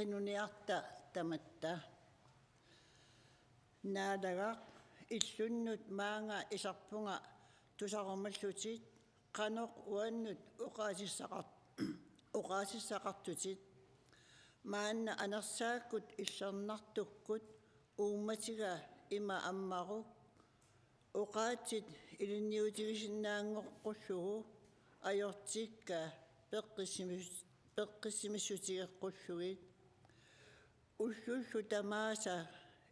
qinuniarta tamatta naalaga illunnut maanga isarpunga tusarummallutit qanoq uannut uqaasissaqartutit maanna anersaakut illarnartukkut uummatiga ima ammaruk uqaatit ilinniutigisinnaangoqqullugu ajortikka peqqissimissutigeqqulluit ullullu tamaasa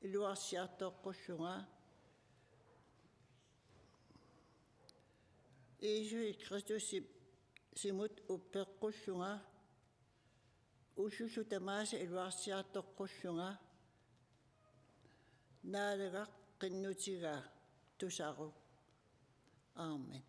iluarsiartoqqulluga Iisui Kristussi simut uppeqqulluga ullullu tamaasa iluarsiartoqqulluga naalaga qinnutiga tusaru. Amen.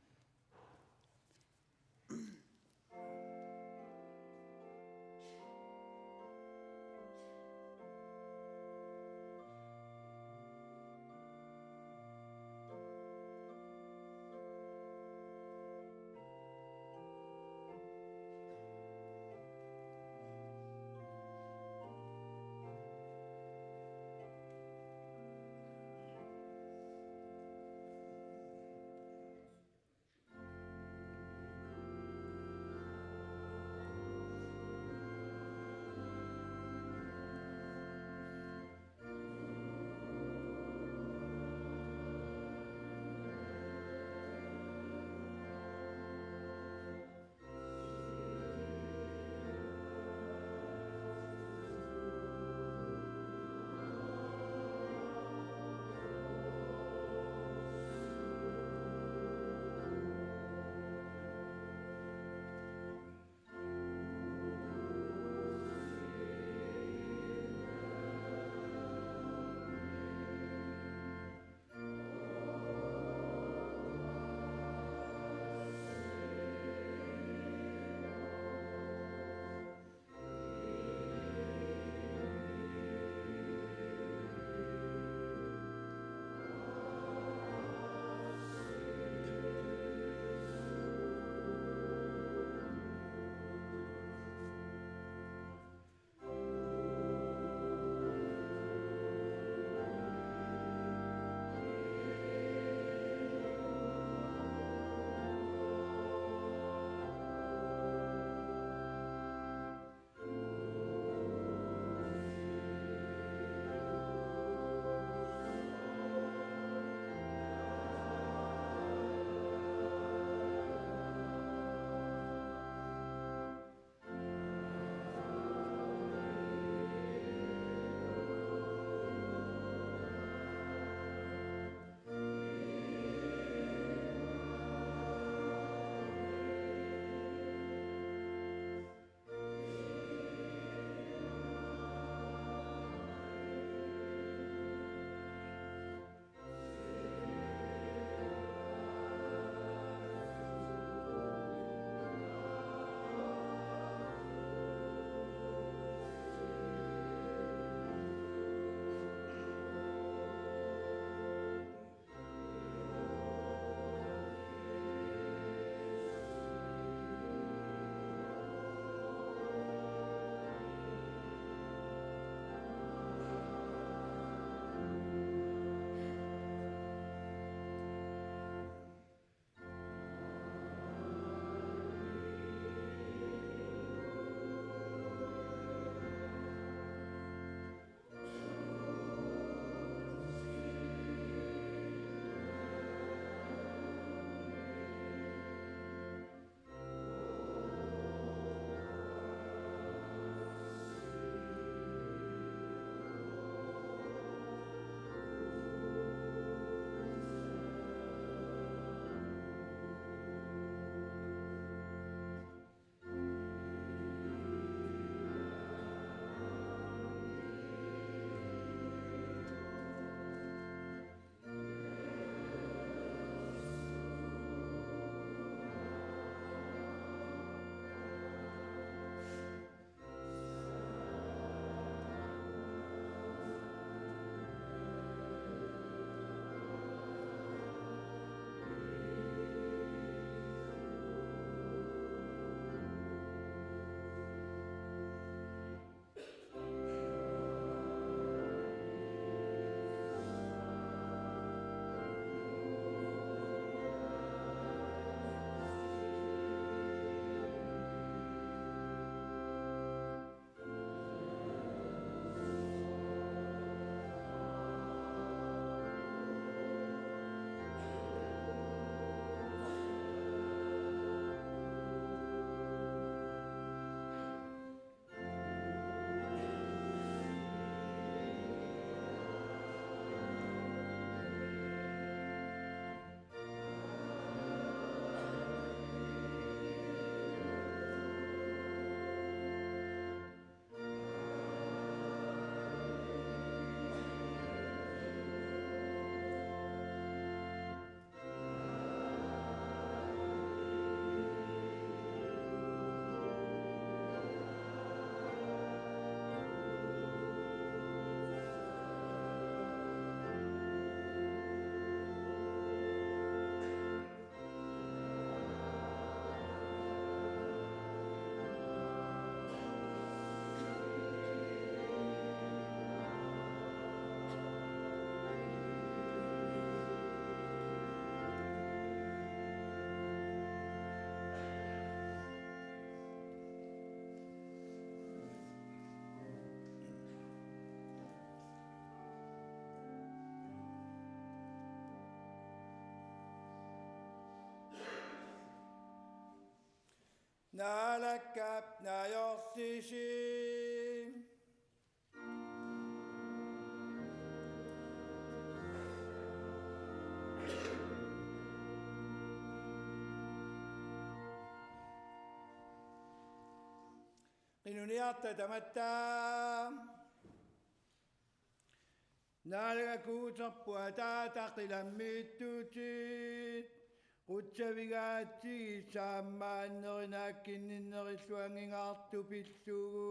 naalakap nayortisi. Qinuniarta tamatta naalagakuuterpua taataqilammiittuutit qutsavigaatigi saammaannerinaakkinninnerilluangingaartu pilluugu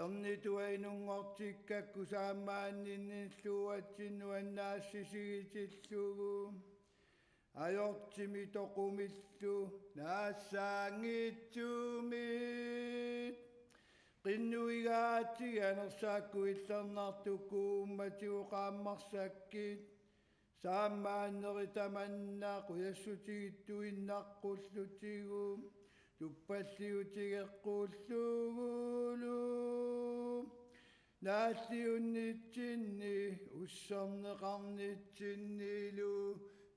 ernituainungortikkakku saammaanninniilluuatsinnuannaassisigitилluugu ajortimi toqumillu naassaangiitsuumit qinnuigaatigi anersaakku illernaartukkuummatiuqaammarsakkit saammaanneritamanna quyassutigittуиннаққуллутигу туппаллиутигеққууллуугуулу нааллиуннитсинни уссернеқарнитсиннилу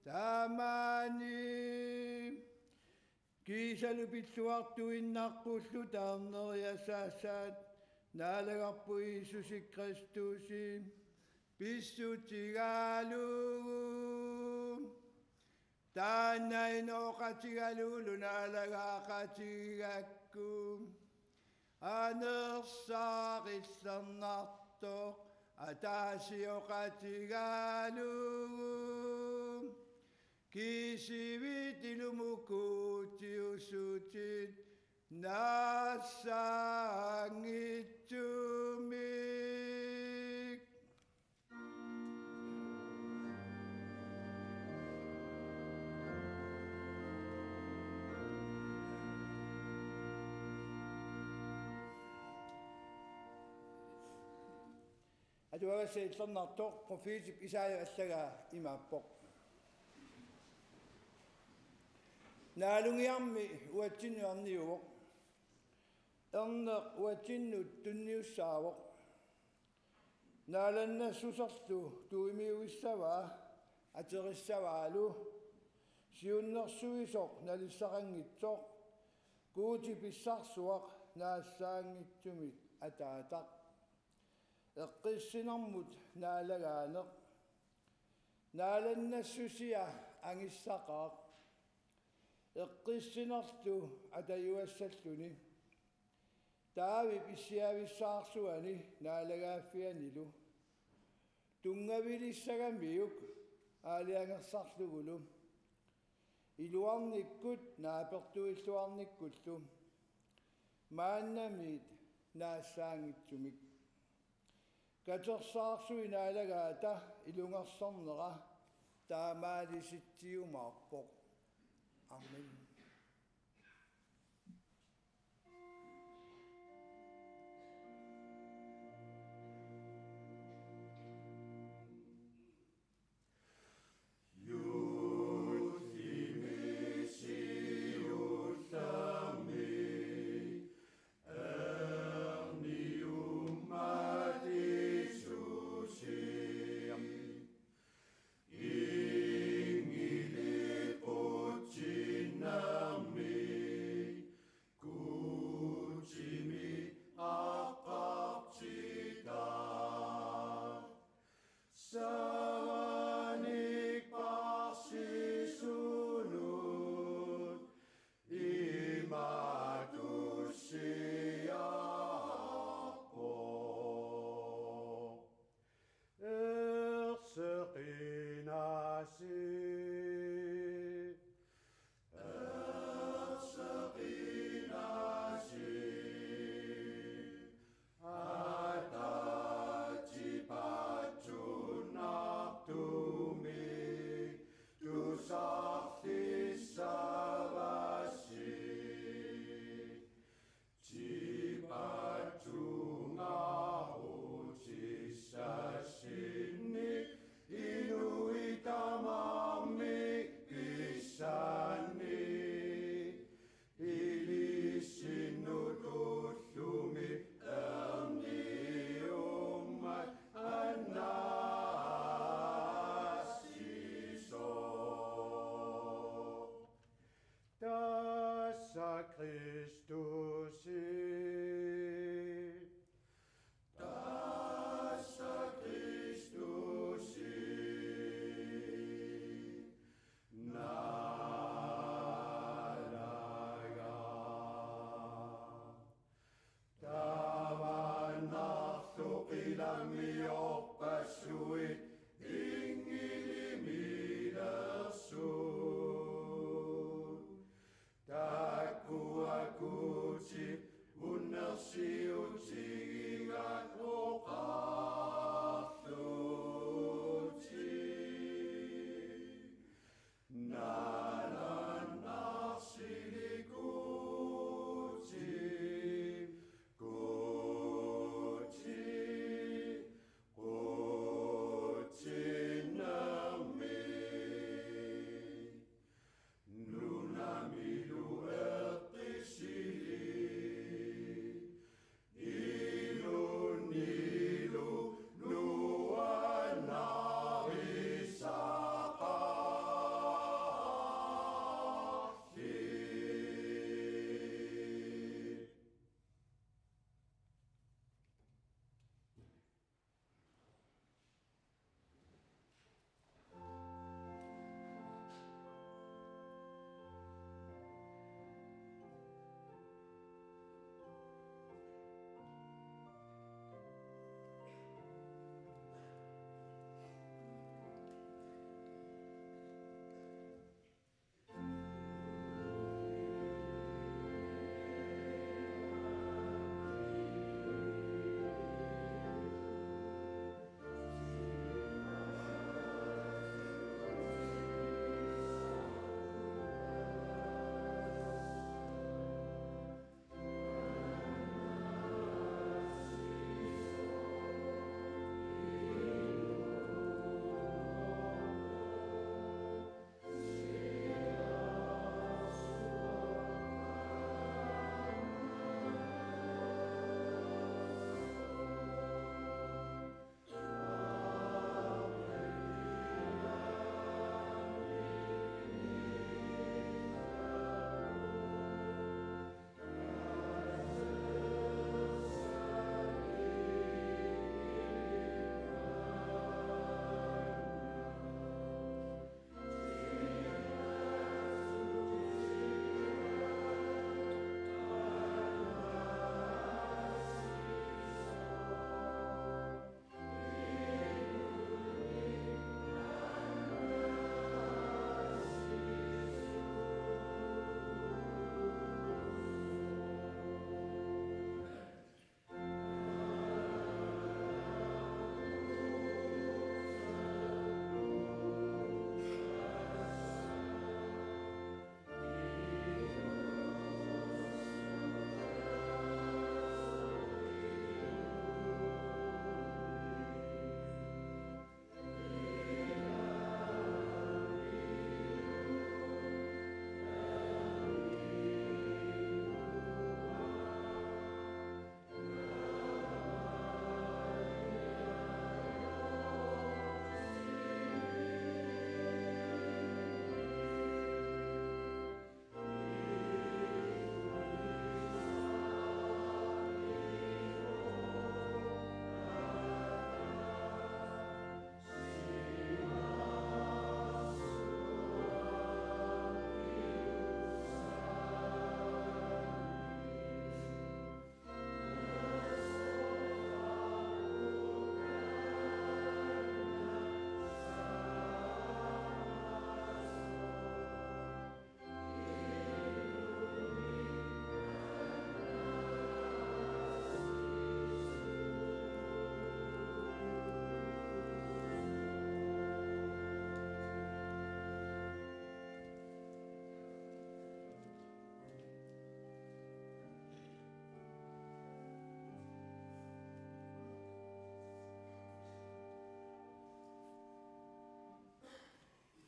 таамаани кисалу пиллуартуиннаққуллу таарнериасаассаат наалагарпу Иисуси Кристуси писсутигаалугу тааннаиноқатигалуулу наалагаақатигакку анерсаариллернартоқ атаасиоқатигаалугу кисивитилумукуутиусутит наассаангитсумик атуагасса иллернартоқ профетип Исаия аллага имааппоқ нaalungiarmi uatsinnuarniuvoq erneq uatsinnuut tunniussaavoq naalannasusserlu tuimiuissavaa aterissavaalu siunnersuisoq nalissaqangitsoq kuuti pissarsuaq naassaangitsumit ataataq eqqissinermut naalagaaneq naalannassusia angissaqaaq eqqissinerlu atayuassalluni taavi pissiavissаарsuani naalagaaffianilu tungavilissagamiuk aaliangersarlugulu iluarnikkut naapertuilluarnikkullu maannamiit naassaangitsumik katersaarsuи naalagaata ilungersornera taamaalisittiumaarpoq Amen. Ingile Pochina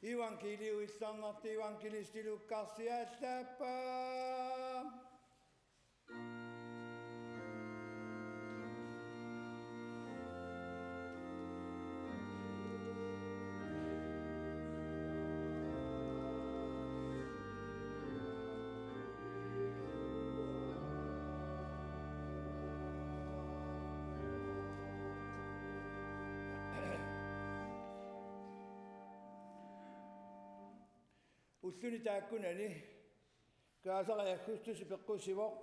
Evankeliumista annatti evankelisti Lukas eteenpäin. ulluni taakkunani kaasariakkustus peqqusivoq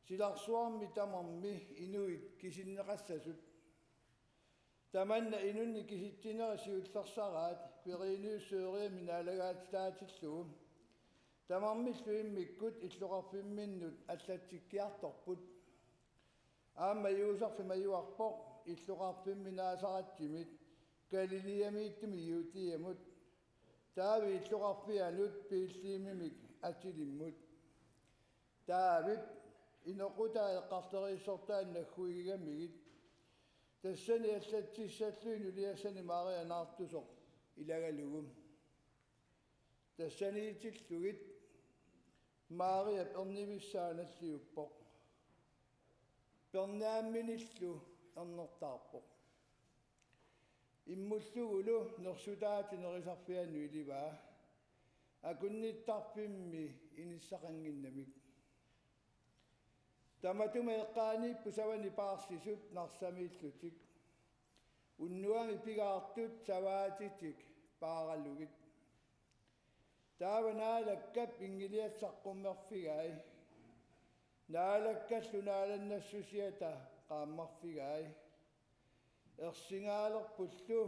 silarsuarmi tamarmi inuit kisinneqassasut tamanna inunni kisittinerisiullarsaraat quiriiniussuuriami naalagaatitaatillugu tamarmilluimmikkut illuqarfimminnut аллатсиккиарторпут аама юусарфимаюарпоқ иллуqarfimmi naasarattimit галилиамииттуми юутиамут таави иллуqarfianut пииллиимимик атилиммут таавит инеқутаа эққартериссортааннаггуигамигит тассани аллатсиссаллуину лиассани марианаартусоқ илагалугум тассаниитиллугит Maria pernivissaanalliuppoq pernaamminillu ernertaarpoq immullugulu nersutaatinerisarfiannu ilivaa akunnittarpimmi inissaqanginnamik tamatuma eqqaaniippu savani paarsisut narsamiillutik unnuami pigaartut savaatitik paarallugit taavanaalakkap ingiliassaqqummерfigai naalakkallu naalannassusiata qaammarfigai ersingaaleqpullu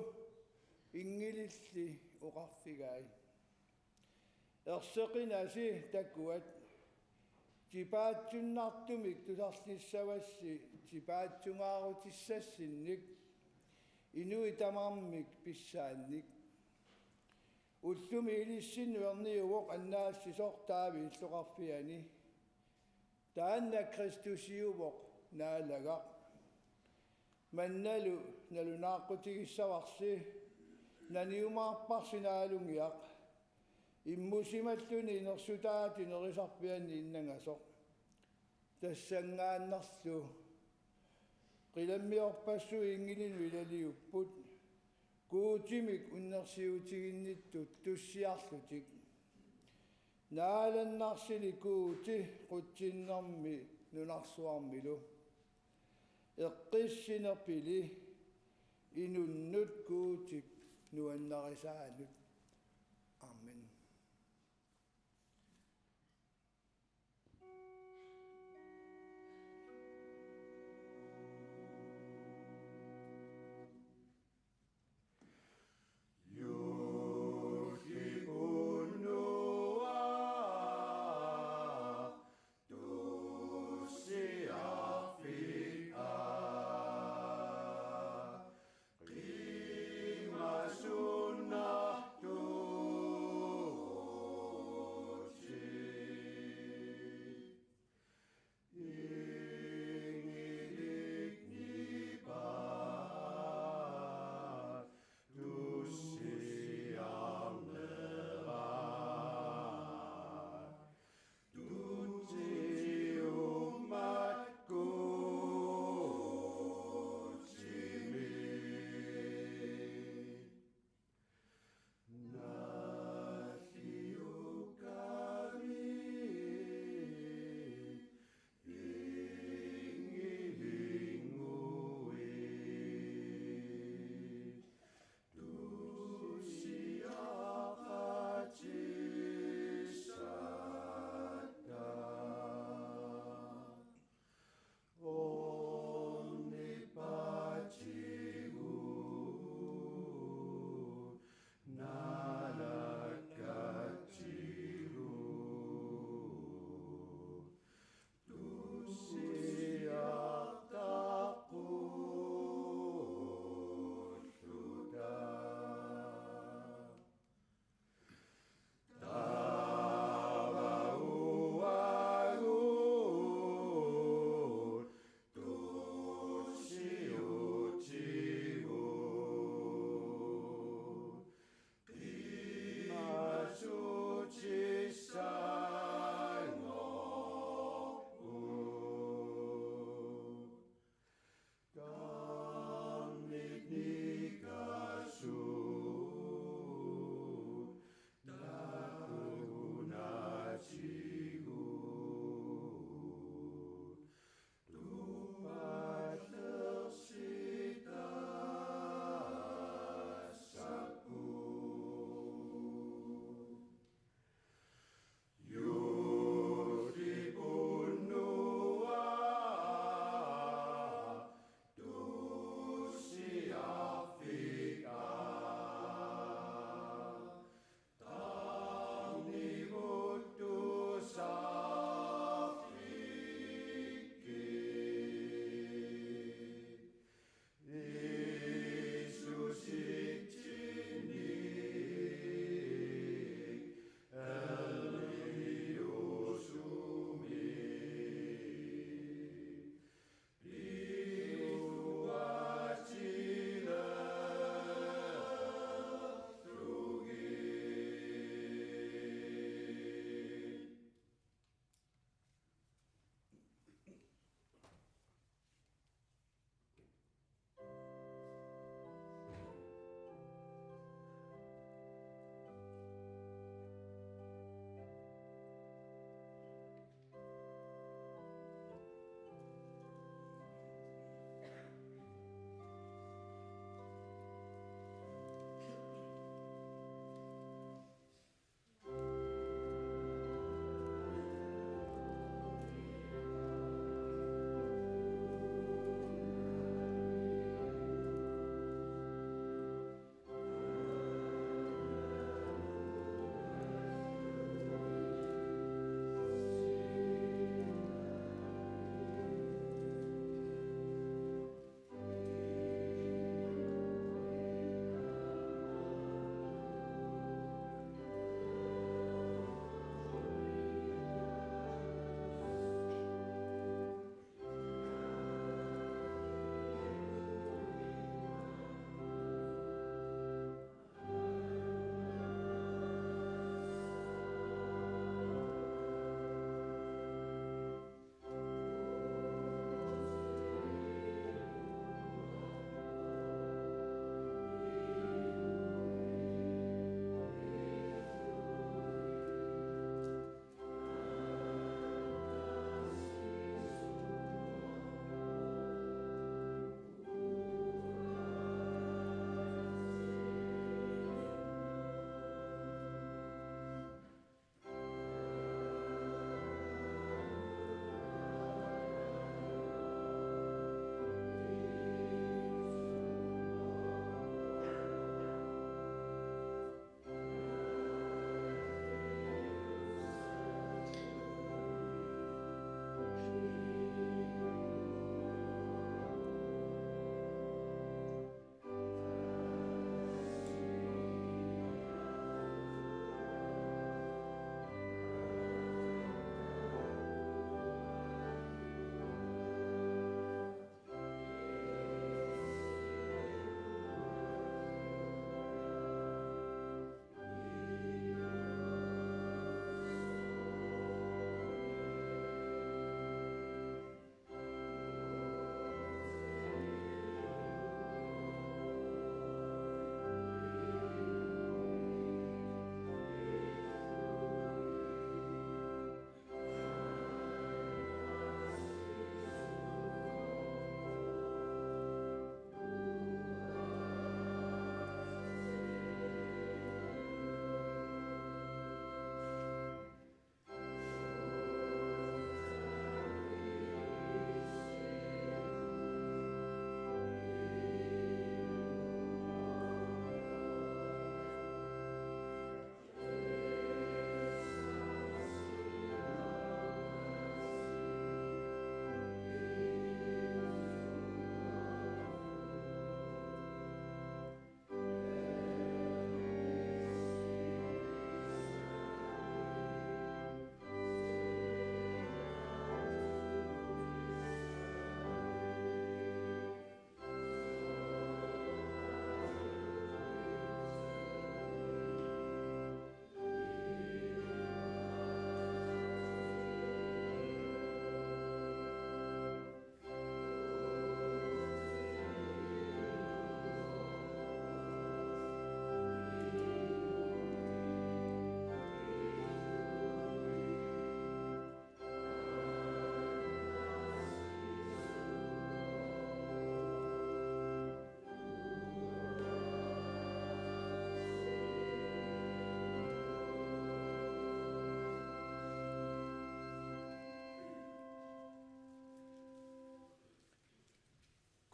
ingililli uqarfigai erseqinasi takuat tipaatsunnartumik tusarnissavassi tipaatsungaarutissassinnik inui tamarmik pissaannik ullumi ilissinnuerniuvoq annaassisortaavi illuqarfiani taanna kristusiuvoq naalagaq mannalu nalunaaqqutigissavaarsi naniumaarparsinaalungiaq immusimalluni nersutaati nerisarpianni innangasoq tassangaannarlu qilammiorpassu ingilinu ilaliupput kuutimik unnersiutiginnittut tussiarlutik naalannarsili kuuti qutsinnermi nunarsuarmilu eqqissinerpili inunnut kuutik nuannarisaanut amen. Sunna tu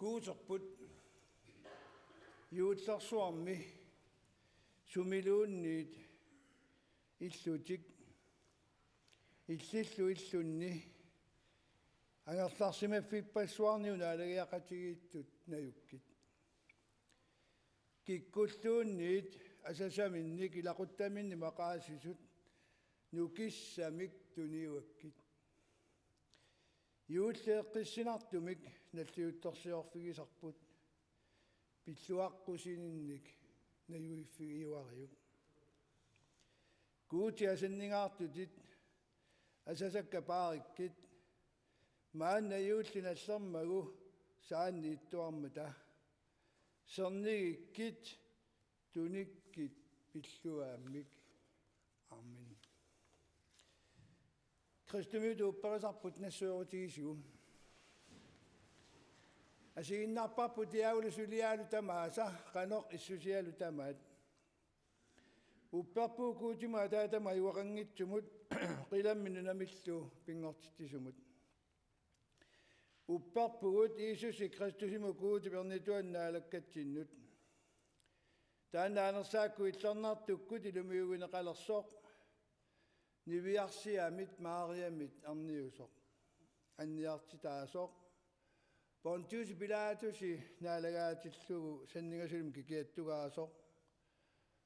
kuuserput juutlersuarmi sumiluunniit illutik illillu illunni angerlarsimaffipassuarniuna alagiaqatigiittut najukkit kikkulluunniit asasaminnik ilaquttaminni maqaasisut nukissamik tuniuakkit juulleeqqissinartumik nalliuttorsiorfigisarput pilluaqqusininnik najuiffigiuariuk kuuti asanningaartutit asasakkapaarikkit maanna juullinallermagu saanniittuarmata sernigikkit tunikkit pilluaammik amen Kristumituupparasarput nassuerutigisuu asiginnarparput iaulisuliaalu tamaasa qanoq issusialu tamaat upparpuukuutimaa taatama iwaqanngitsumut qilamminunamillu pingortitisumut upparpugut Iisusi Kristusimukuuti pernituannaalakkatsinnut taannaanersaakku illernaartukkut ilumiugineqalersoq niviarsiamit Maariamit arniusoq anniartitaasoq Pontius Pilatusi naalagaatillugu sanningasulum kikiattugaasoq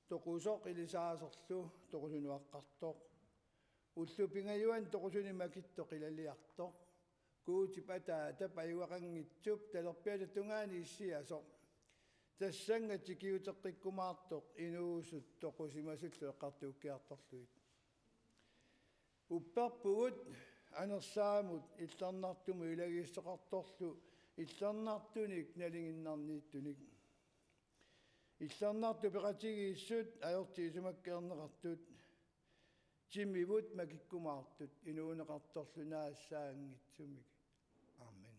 toqusoq ilisaaserlu toqusunuaqqartoq ullupingajuan toqusunimakittoq ilaliartoq kuuti pataata paiwaqanngitsup talerpiatattungaani issiasoq тассангати киутеққиккумаартоқ инуусут тоқусимасуллу эққартууккиарторлуит упперпугут анерсаамут иллернартуму илагииссоқарторлу иллернартуник налингиннарнииттуник иллернарту пеқатигииссут аёртиисумаккеернеқартут тиммивут макиккумаартут инуунеқарторлу наассаангитсумик aamen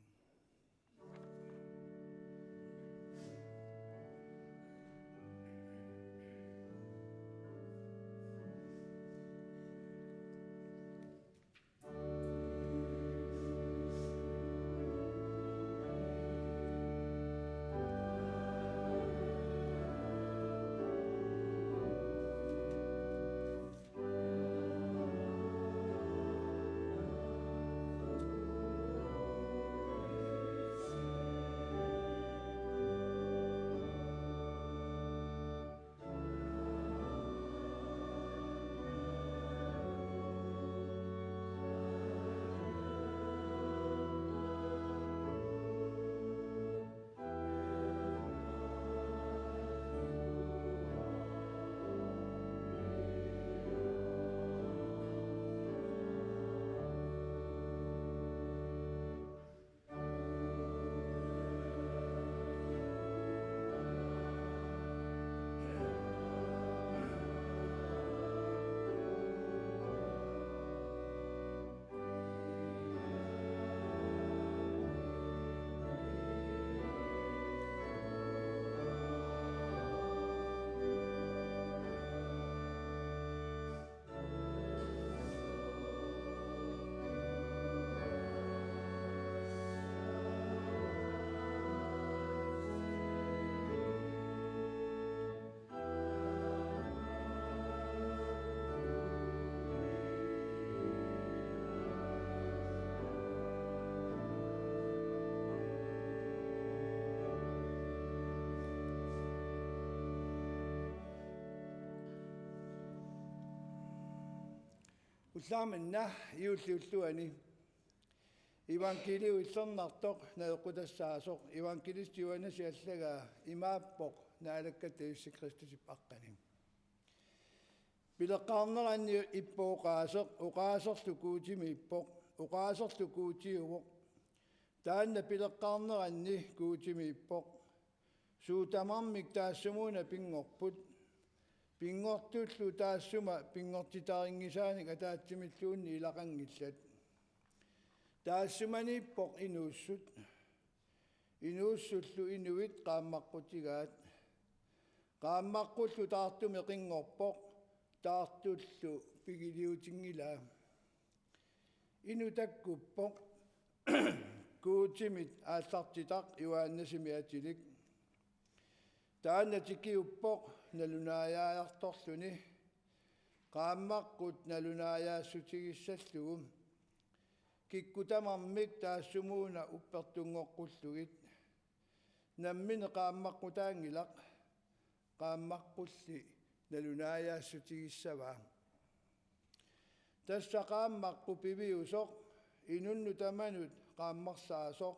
уллаарманна иуллиуллуани ивангелиу иллернартоқ наеқутассаасоқ евангелист Йоаннес аллагаа имааппоқ наалаккат Иисус Кристусип аққани билеққарнеранни иппооқаасеқ уқаасерлукуутими иппоқ уқаасерлукуутиувоқ таанна билеққарнеранни куутими иппоқ суутамармик таассумуна пингорпут пингортуллу таассума пингортитарингисааник атаатсимиллуунни илақангиллат таассуманиппоқ инууссуллу инуит qaammaqqutigaat qaammaqqullu taartumi qingorpoq taartullu pigiliutiнгилаа инутаккуппоқ kuutimit aallartitaq Joannasimiatilik taanna tikiuppoq nalunaajaajartorluni qaammaqqut nalunaajaassutigissallugum kikkutamarmik taassumuuna uppertungoqqullugit nammine qaammaqqutaangilaq qaammaqqulli nalunaajaassutigissavaa tassa qaammaqqu piviusoq inunnu tamanut qaammarsaasoq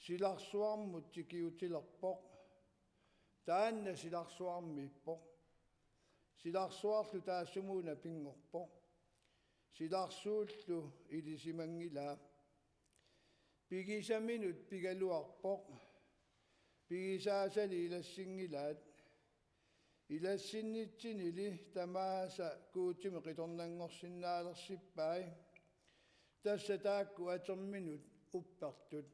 silarsuarmut tikiutilerpoq taanna silarsuarmiippoq silarsuarlu taassumuuna pingorpoq silarsuullu ilisimangilaa pigisaminut pigaluarpoq pigisaasali ilassingilaat ilassinitsinili tamaasa kuutimi qitornanngorsinnaalersippaa tassa taakku aterminut uppertut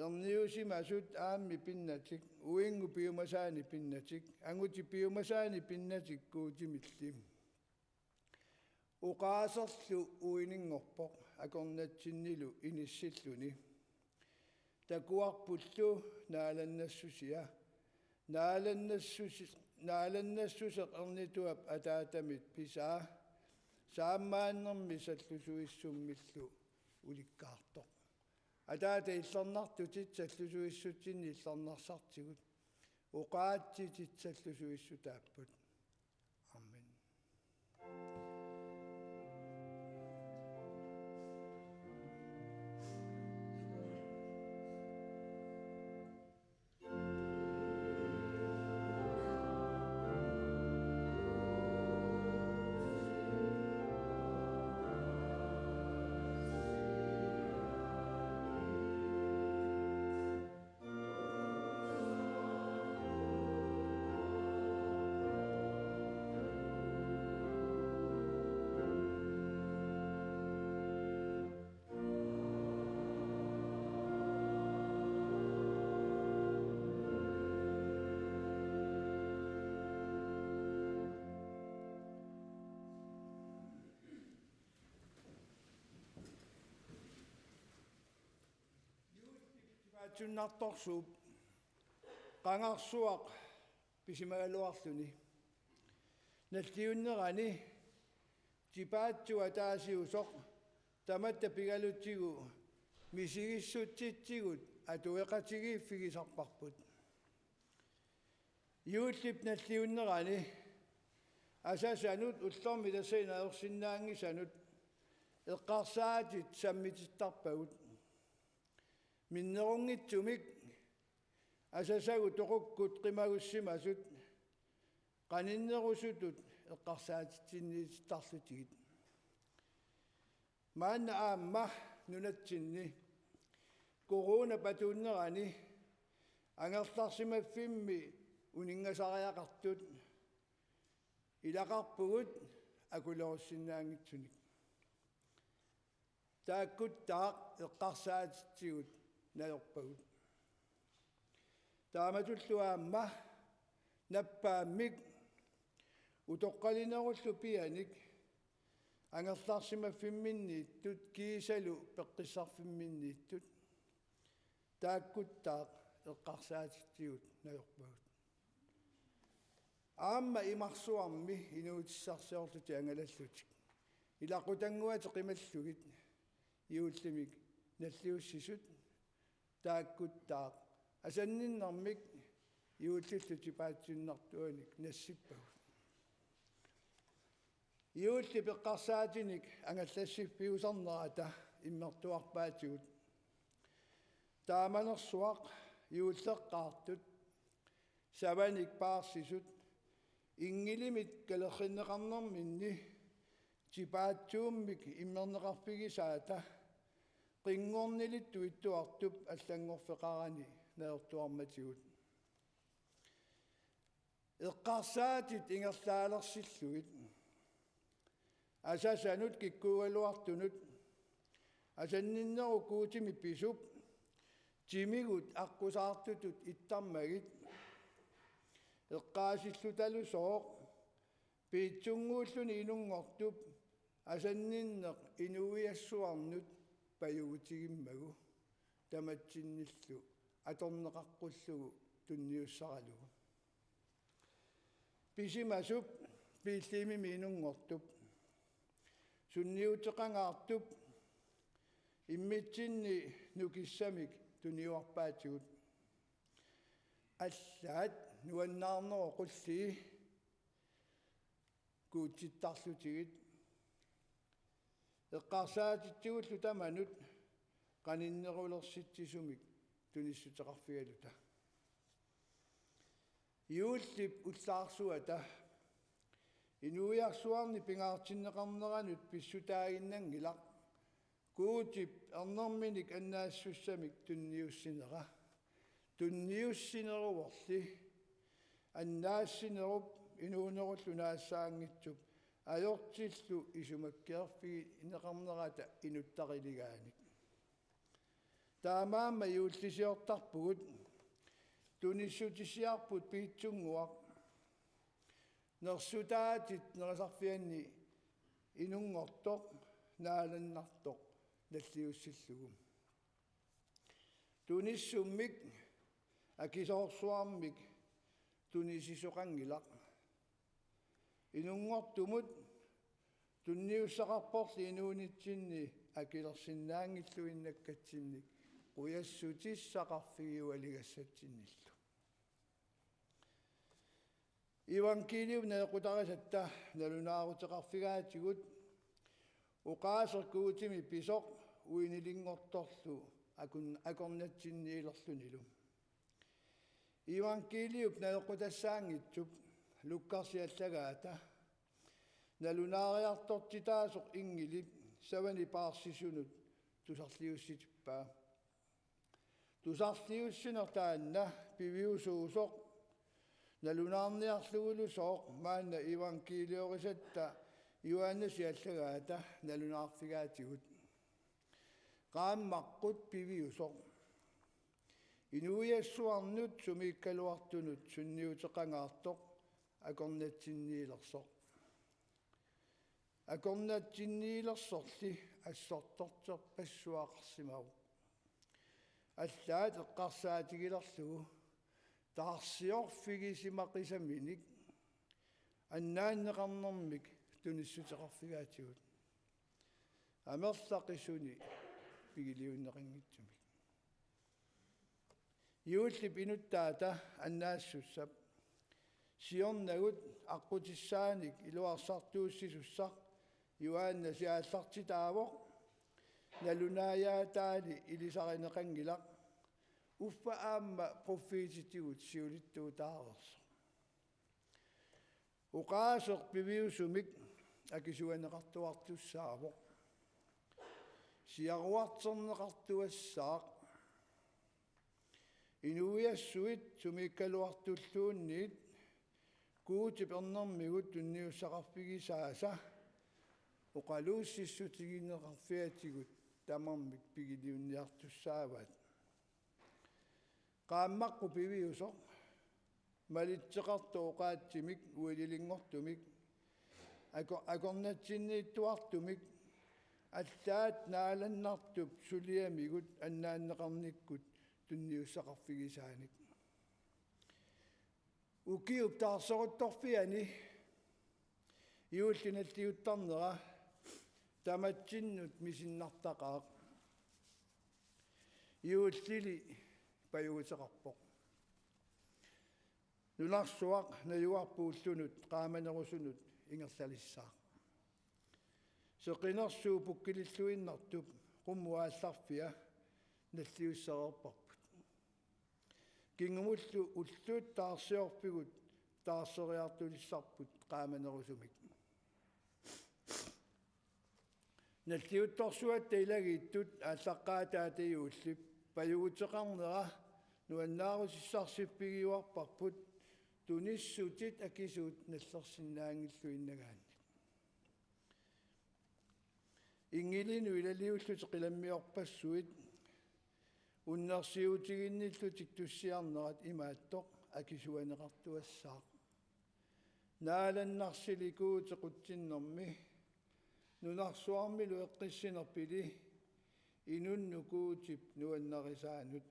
erniusimasut aammi pinnatik uingu piumasaani pinnatik anguti piumasaani pinnatik kuutimillim uqaaserlu uiningorpoq akornatsinnilu inissilluni takuarpullu naalannassusia naalannassuseq ernituap ataatamit pisaa saammaannermi sallusuissummillu ulikkaartoq ataata illernertutit sallusuissutsinni illernersartigut uqaatitit sallusuissutaapput amen. Tunnartorsuup qangarsuaq pisimagaluarluni nalliunnerani tipaattua taasiusoq tamatta pigalutsigu misigissutsitsigut atueqatigiiffigisarparput yuullip nalliunnerani asasanut ullormi tassinaersinnaangisanut eqqarsaatit sammitittarpagut minnerungitsumik asasagu toqukkut qimagussimasut qaninnerusutut eqqarsaatitsinniittarlutigit maanna aamma nunatsinni corona patuunnerani angerlarsimaffimmi uningasariaqartut ilaqarpugut akulorussinnaangitsunik taakkuttaaq eqqarsaatitsigut najorpagut taamatulluaamma nappaammik utoqqalinerullu pianik angerlarsimaffimminniittut kiisalu peqqissarfimminniittut taakkuttaaq eqqarsaatitsigut najorpagut aamma imarsuarmi inuutissarsiorluti angalallutik ilaqutanguate qimallugit iullimik nalliussisut taakkuttaaq asanninnermik iullulluti paatsinnertuanik nassippagut iulli peqqarsaatinik angallassippiusarnerata immertuarpaatigut taamanersuaq iulleqqaartut savanik paarsisut ingilimit kalerrinneqarnerminni tipaatsuummik immerneqarpigisaata qingornilittu ittuartup allangorfeqarani naertuarmatigut eqqarsaatit ingerlaalerssillugit asasanut kikkuugaluartunut asanninneru kuutimi pisup timigut aqqusartutut ittarmagit eqqaasillutalusooq piitsunguulluni inungortup asanninneq inuiassuarnut payuutigimmagu tamatsinillu atorneqaqqullugu tunniussaralugu pisimasup piilliimimi inungortup sunniuteqangaartup immitsinni nukissamik tuniuarpaatigut аллаат нуаннаарнеро qulli kuutsittarlutигит эққарсаатитсигуллу таманут qaninnerulерситсисумик тунissутеқарфигалута юуллип уллаарсуата инуиарсуарни пингаартиннеқарнеранут писсутаагиннангилақ kuutip ernerminik annaassусsamik tunniussinera tunniussineruvorli annaassinerup inuunerullu naassaangitsup ajortillu isumakkiarfigi ineqarnerata inuttarilligaanik taamaamma yuullisiortarpugut tunissutisiarput piitsunguaq nersutaatit nerisarfianni inungortoq naalannartoq наллиуссиллугу тунissumмик акисоорсуармик тунисисоқангилақ инунгортумут тунниуссақарпорли инуунитсинни акилерсиннаангиллуиннаккатсинник уяссутиссақарфигиуалигассатсинниллу ивангелиум неқутарисатта налунаарутеқарфигаатигут уқаасеркуутими писоқ уинилингорторлу акорнатсинниилерлунилу ивангелиуп наеқутассаангитсуп луккарсиаллагаата налунаариартортитаасоқ ингилип савани паарсисунут тусарлиусситиппаа тусарлиуссинертаанна пивиусуусоқ налунаарниарлугулусооқ маанна ивангелиорисатта Johannes-alлагаата налунаарфигаатигут qaammaqqut piviusoq inuiassuarnut sumikkaluartunut sunniuteqangaartoq akornatsinniilersoq akornatsinniilersorli assortorterpassuaqarsimaru аллаат эққарсаатигилерлугу таарсиорфигисимақисаминик аннааннеқарнэрмик тунissутеқарфигаатигут амерлақисуни пигилиуннеқингитсумик юуллип инуттаата аннаассуссап сиорнагут аққутиссааник илуарсартууссисуссақ юаанна сиааллартитаавоқ налунааяатаали илисаринеқангилақ уффа аама проффиититигут сиулиттуутаарерсо уқаасеқ пивиусумик акисуанеқартуартуссаавоқ сиаруартернеқартуассаақ инуиассуит сумиккалуартуллуунниит kuutip ernermigut tunniussaqarfigisaasa uqaluussissutigineqarfiatigut tamarmik pigiliunniartussaavat qaammaqqu piviusoq malitseqartu uqaatsimik uililingortumik akornatsinniittuartumik аллаат нааланнартуп сулиамигут аннааннеқарниккут тунниуссақарфигисааник укиуп таарсорутторфиани иуллиналлиуттарнера таматсиннут мисиннартақаақ иуллили паюутеқарпоқ нуларсуақ наюарпууллунут qaamanerusунут ингерлалиссаақ seqinnersuu pukkililluinnartup qummuaallarfia nalliussaqerparput kingumullu ulluut taarsiorpigut taarseriartulissarput qaamanerusumik nalliuttorsuatta ilagiittut ааllaqqaataatayuullip payuguteqarnera nuannaarussissarsippigиуарпарпут tunissutit akisuut nallersinnaangilluinnagaani ингилину илалиуллут қиламмиорпассуит уннерсиутигинниллутик туссиарнерат имааттоқ акисуанеқартуассаақ нааланнарсиликуутеқутсиннэрми нунарсуармилу эққиссинерпили inunnukuutip nuannarisaanut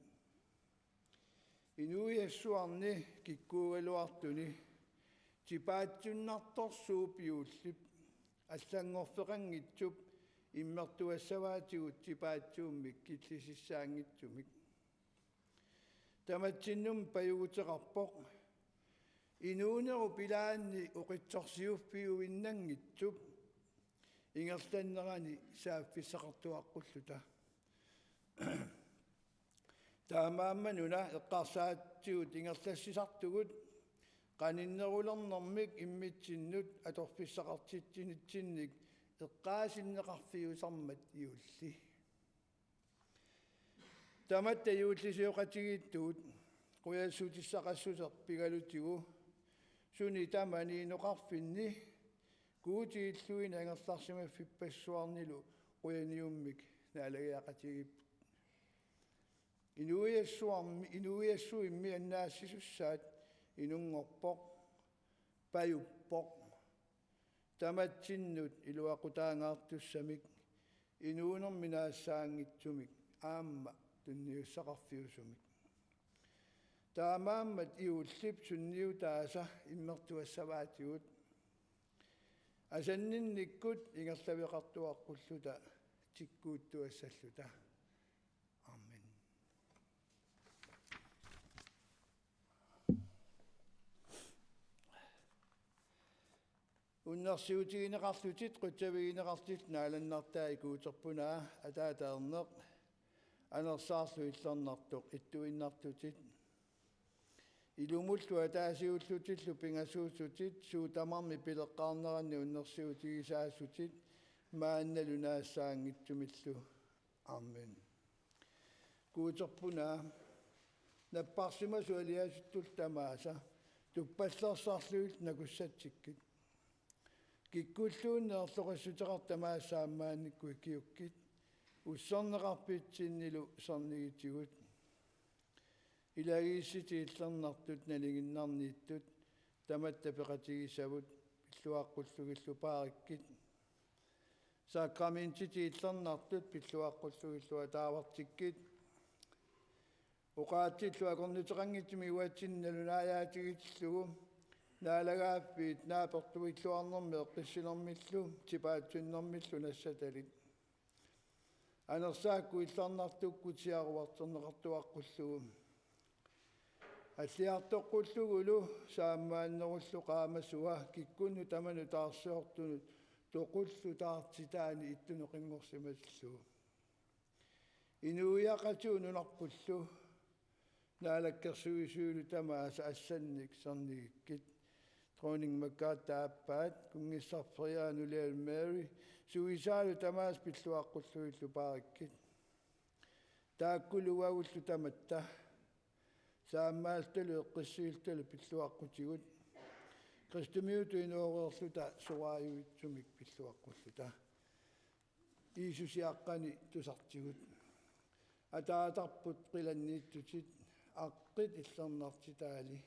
inuiassuarni kikkuugaluartuni tipaatsunnartorsuupiuullip аллаангорфеқангитсуп иммертуассаваатигут типаатсууmmик киллисissaангитсумик таматсиннум паюгутеқарпоқ инуунеру пилаанни оқитсорсиуффиуиннангитсуп ингерланнерани сааффиссақартуаққуллута таамааммануна эққарсаатсигут ингерлассисартугут qaninnерулернэрмик иммитсиннут аторфиссақартитсинитсинник эққаасиннеқарфиусармат иулли таматта иуллисиоқатигиттуут қуяссутиссақассусеқ пигалутигу суни тамани ноқарфинни куутииллуин ангерларсимаффиппассуарнилу қуяниуммик наалагиақатигип инуиассуимми аннаассисуссаат инунгорпоқ паюппоқ таматсиннут илуақутаангаартуссамик инуунерминаассаангитсумик аама тунниуссақарфиусумик таамааммат иуллип сунниутааса иммертуассаваатигут асаннинниккут ингерлавеқартуаққуллута тиккууттуассаллута аамен уннарсиутигинеқарлутит қутсавигинеқартит нааланнартаа икуутерпунаа атаатаарнеқ анерсаарлу иллернартоқ иттуиннартутит илумуллу атаасиуллутиллу пингасуутсутит суутамарми пилеққарнеранни уннерсиутигисаассутит маанналунаассаангитсумиллу аамен куутерпунаа наппарсима суалиасуттул тамааса туппаллерсаарлуит накуссатсиккит киккуллууннеерлоқассутеқартамаассааммааникку киуккит уссорнеқарпитсиннилу сорнигитигут илагииссити иллернартут налигиннарнииттут таматта пеқатигисавут пиллуаққуллугиллу паариккит сакраментити иллернартут пиллуаққуллугиллуа таавартиккит уқаатиллу акорнутеқангитсими уатсинналунааяатигиллугу наалагааппиит наапертуиллуарнэрми эққиссилэрмиллу типаатсуннэрмиллу нассаталит анерсаакку илларнартуккутиаруартернеқартуаққуллугу аллиартоққуллугулу сааммааннеруллу qaamasuа киккунну таману таарсуортунут тоқуллу таартитаани иттунеқингорсималлу инуиақатуунунарпуллу наалаккерсуисуулу тамааса ассанник сарнигиккит тронинг маккаатааппаат кунгиссарфериаанулиал Мэри суисаалу тамаас пиллуаққуллуиллу паариккит тааккулуагуллу таматта сааммаалталу эққиссиилталу пиллуаққутигут кристумиуту иноореерлута сурааюитсумик пиллуаққуллута иисусиаққани тусартигут атаатарпут қиланнииттутит аққит иллернартитаали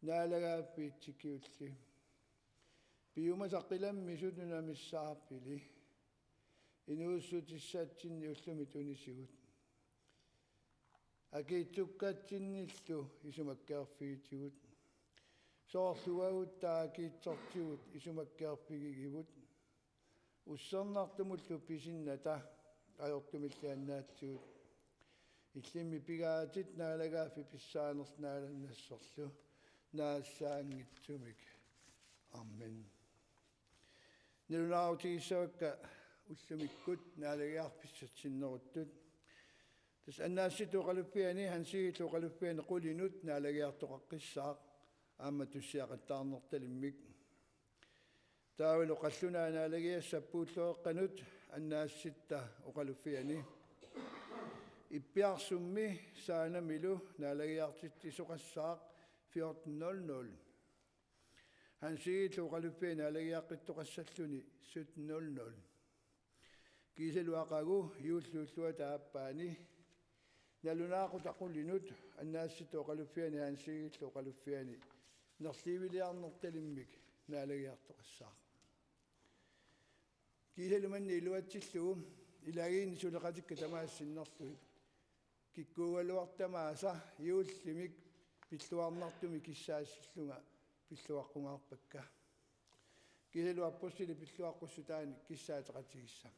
наалагааппиитсикиулли пиумасаққиламми сутунамиссаарпили инууссутиссаатсинни уллуми тунисигут акиитсуккаатсинниллу исумаккеарфигитигут соорлуагут таакиитсортигут исумаккеарфигигивут уссернартумуллу писинната ajortumilliannaatsugut иллимми пигаатит наалагаафи писсаанерс нааланнассорлу наассаангитсумик аммен нилунаутигиссавакка уллумиккут наалагиарписсатсиннеруттут тас аннаасситуоқалуппиани хансигитуоқалуппиани қулинут наалагиартоқаққиссаақ аама туссиақаттаарнерталиммик таавалу қаллунаа наалагиассаппууллуэққанут аннаасситта оқалуффиани иппиарсумми саанамилу наалагиартиттисоқассаақ 14:00 хансигиту оқалуффиани наалагиаққиттоқассаллуни 17:00 кисалуақагу юуллууллуа тааппаани налунаақутақулинут аннаасситу оқалуффиани хансигитлу оқалуффиани нерлиивилиарнерталиммик наалагиартоқассаақ кисалуманни илуатсиллугу Ilagin sulaqatik kitamaassinnertuit. Kikkuugaluartamaasa iullimik pilluarnartumi kissaassillunga pilluaqqungaarpakka. Kiseluappussili pilluaqqussutaani kissaateqatigissa.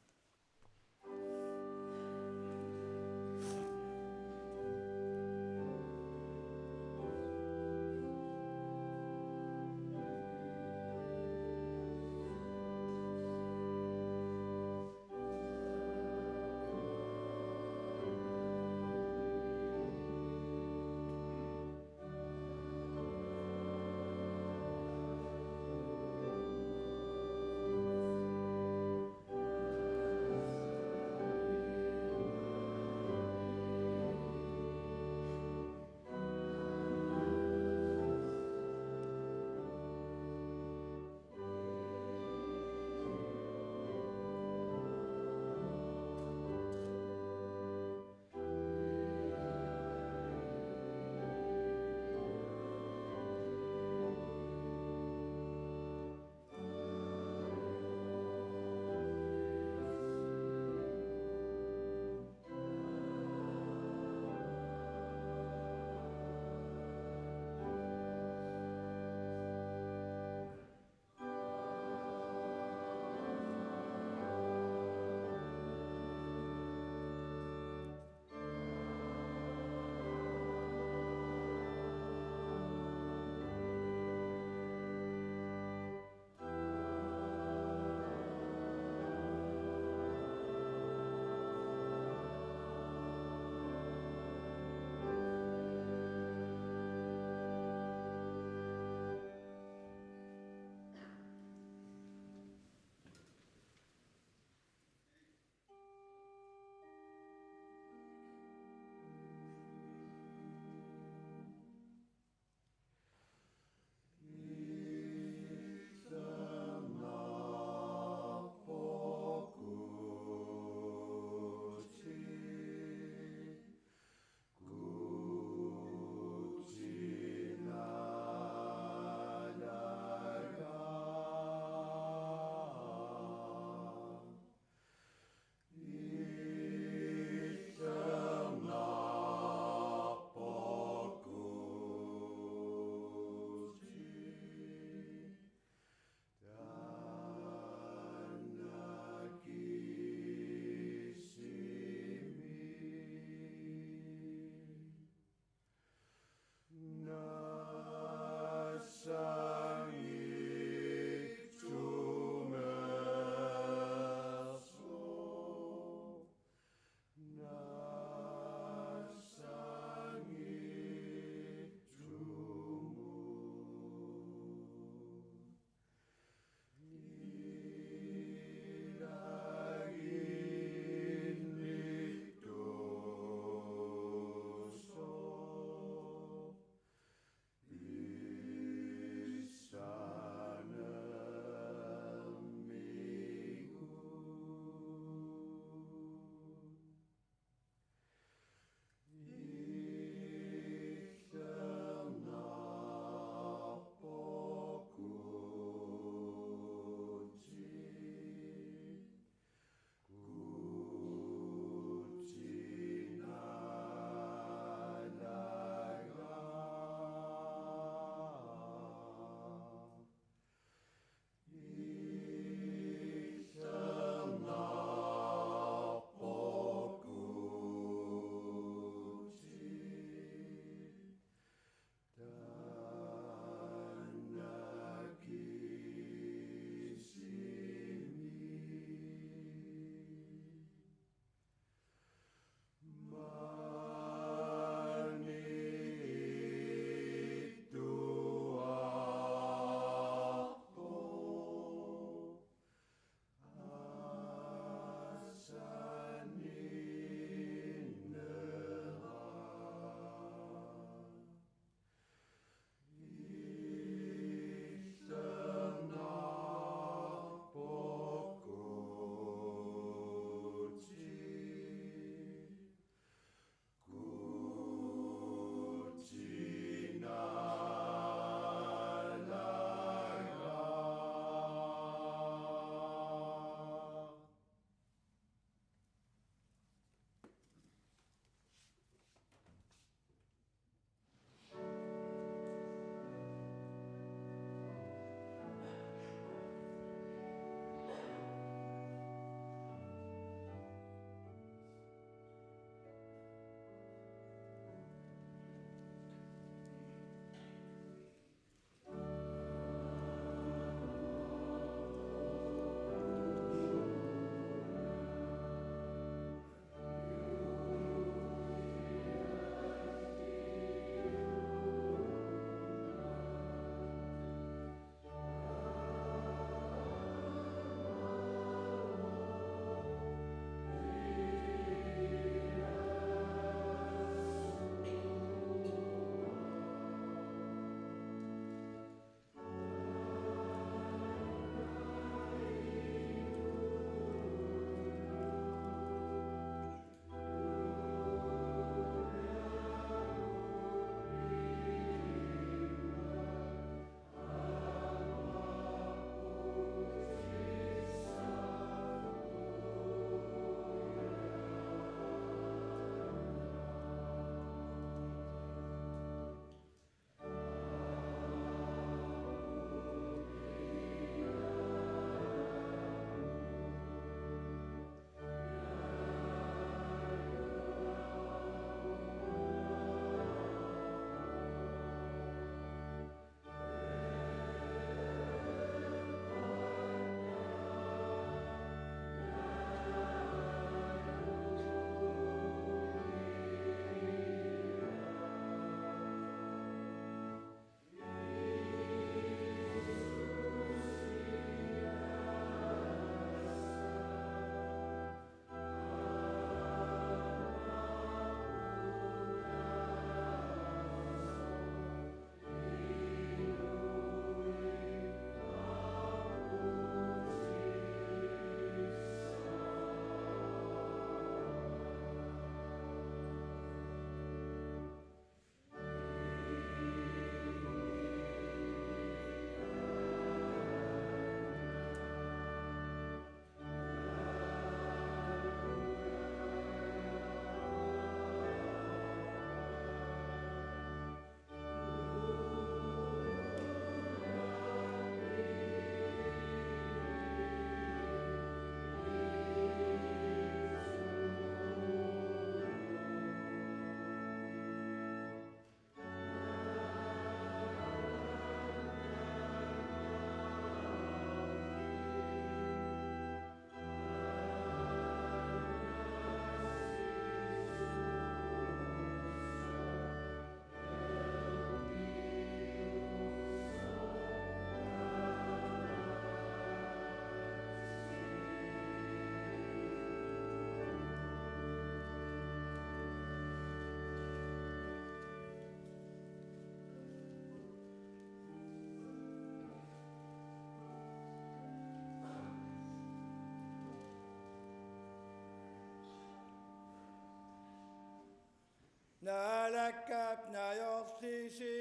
Nalakapna yorsisi.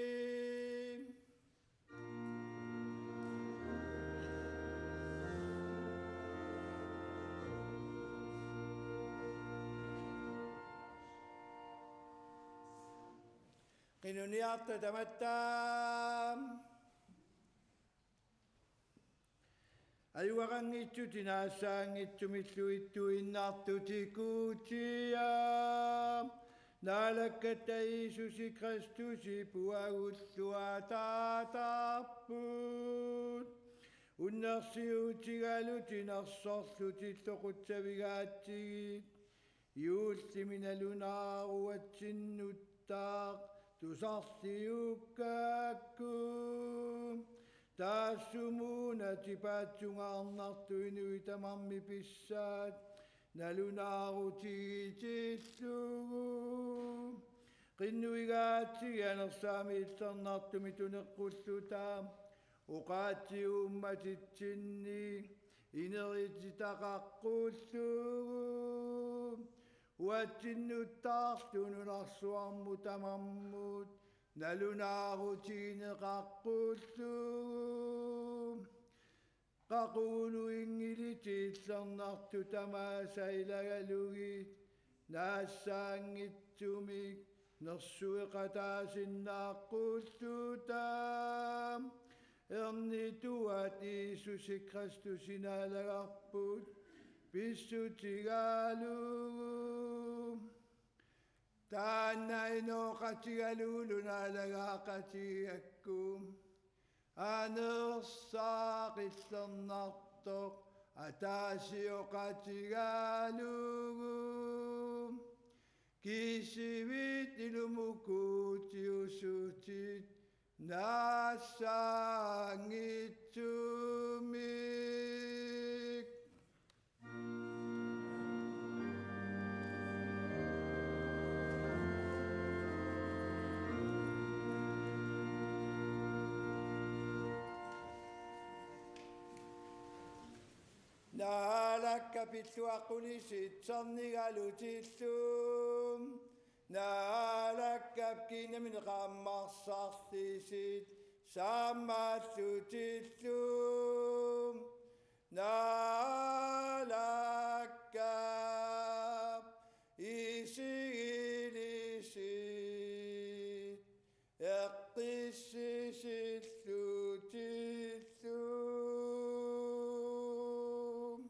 Kinuniatta tamattam. Ayuarangittu tinasaangittu mitluittu innartu tikuutia. Nalakkatta Iisusi Kristusi puagullua taatapput. Unnersiutigaluti nersorluti toqutsavigaatsigit. Yuulliminalunaruatsinnuttaa tusarliukkaakku. Taassumuuna tipatsungaarnartu inuitamarmi pissaat. Nalunaarutigitsillugu. Qinnuigaatsigianersaami itsernartumi tuneqqullutaa. Uqaatsi ummatitsinni inerititaqaqqullugu. Uatsinnuttaartununarsuarmu tamarmut. Nalunaarutigneqaqqullugu. Qaqulu ingilitiillernartu tamaasailagalugit naassaangitsumik nersuiqataasinnaaqquulluutaam ernituat Iisusi Kristusinalagarput pissutigaalugu taannainoqatigaluulunaalagaaqatigakkum anersaaqillernartoq ataasioqatigalugu kisivit ilumukuutiusuutit naassaangitsumik. Naalakkapiluaqulisit sarnigalutillum. Naalakkapkiinaminqaammarsarlisit saammaallutillum. Naalakkap isigilisit eqqissisillutillum.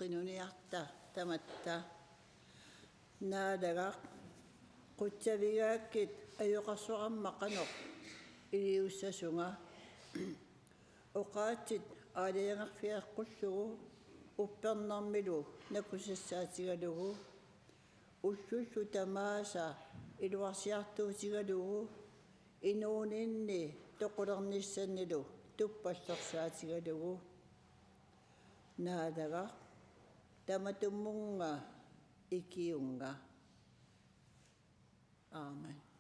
qinuniarta tamatta naadagaq qutsavigaakit ayoqarsoqammaqanoq iliussasunga oqaatit aaliangarfiaqqussugu uppernermilu nakusassaatigalugu ussussu tamaasa iluarsiartuutigalugu inuuninni toqulernissannilu tuppassorsaatigalugu naadaga tamatummunga ikiunga. Amen.